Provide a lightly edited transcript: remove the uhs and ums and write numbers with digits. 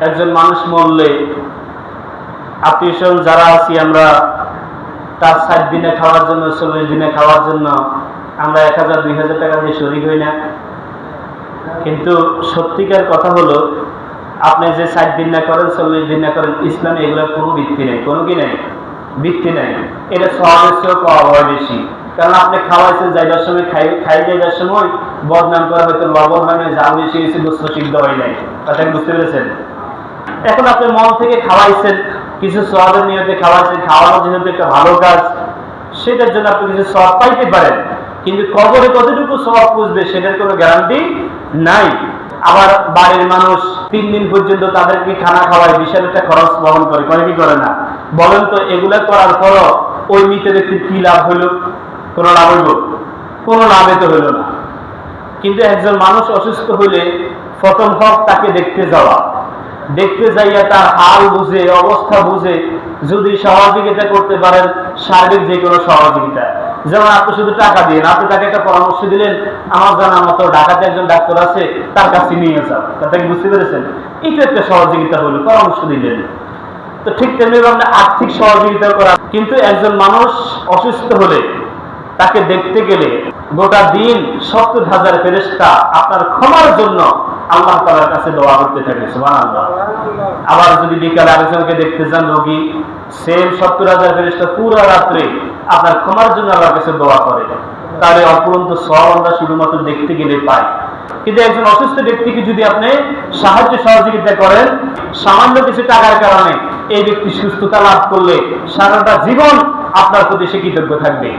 একজন মানুষ মরলে আত্মীয় স্বজন যারা আছি আমরা তার 60 দিনে খাওয়ার জন্য 40 দিনে খাওয়ার জন্য আমরা 1000-2000 টাকা দিয়ে শরীক হই না। কিন্তু সত্যিকার কথা হলো আপনি যে 60 দিন না করেন 40 দিন না করেন, ইসলামে এগুলোর কোনো ভিত্তি নেই, কোনো কি নেই, ভিত্তি নেই। এটা সওয়াবের চেয়েও পাওয়া হয় বেশি। কারণ আপনি খাওয়াইছেন যাইবার সময় খাই যাইবার সময় বদনাম করা হয়তো লবণ হয় না, জাল বেশি গেছে, গোস্ত সিদ্ধ হয় নাই, কথা বুঝতে পেরেছেন? এখন আপনি মন থেকে খাওয়াইছেন, কিছু সওয়াবের নিয়তে খাওয়াইছেন, খাওয়ানো যেহেতু একটা ভালো কাজ, সেটার জন্য আপনি কিছু সওয়াব পাইতে পারেন। কিন্তু কবরে কতটুকু সওয়াব পুষবে সেটার কোনো গ্যারান্টি নাই। আবার বাড়ির মানুষ 3 দিন পর্যন্ত তাদেরকে খানা খাওয়ায়, বিশাল একটা খরচ বহন করে, করে কি করে না? বলেন তো, এগুলা করার পরও ওই মৃত ব্যক্তির কি লাভ হইল? কোনো লাভ হইল? কোনো লাভে তো হইল না। কিন্তু একজন মানুষ অসুস্থ হইলে প্রথম হক তাকে দেখতে যাওয়া, দেখতে যাইয়া তার হাল বুঝে, অবস্থা বুঝে যদি সহযোগিতা করতে পারেন, সার্বিক যে কোনো সহযোগিতা, যেমন আপনি শুধু টাকা দিলেন, আপনি তাকে একটা পরামর্শ দিলেন, আমার জানার মতো ঢাকাতে একজন ডাক্তার আছে, তার কাছে নিয়ে যাও, তাকে বুঝতে পেরেছেন? এটা একটা সহযোগিতা হলো, পরামর্শ দিলেন। তো ঠিক তেমনি আমরা আর্থিক সহযোগিতা করা। কিন্তু একজন মানুষ অসুস্থ হলে তাকে দেখতে গেলে গোটা দিন 70,000 ফেরেশতা আপনার ক্ষমার জন্য আল্লাহ তাআলার কাছে দোয়া করতে থাকে, সুবহানাল্লাহ। আবার যদি বিকালে আরেকজনকে দেখতে যান রোগী, সেম 70,000 ফেরেশতা পুরো রাত্রে আপনার ক্ষমার জন্য আল্লাহর কাছে দোয়া করে। তাহলে অপরন্ত সওয়াব আমরা শুধুমাত্র দেখতে গেলে পাই। কিন্তু একজন অসুস্থ ব্যক্তিকে যদি আপনি সাহায্য সহযোগিতা করেন, সামান্য কিছু টাকার কারণে এই ব্যক্তি সুস্থতা লাভ করলে সারাটা জীবন আপনার প্রতি সে কৃতজ্ঞ থাকবে।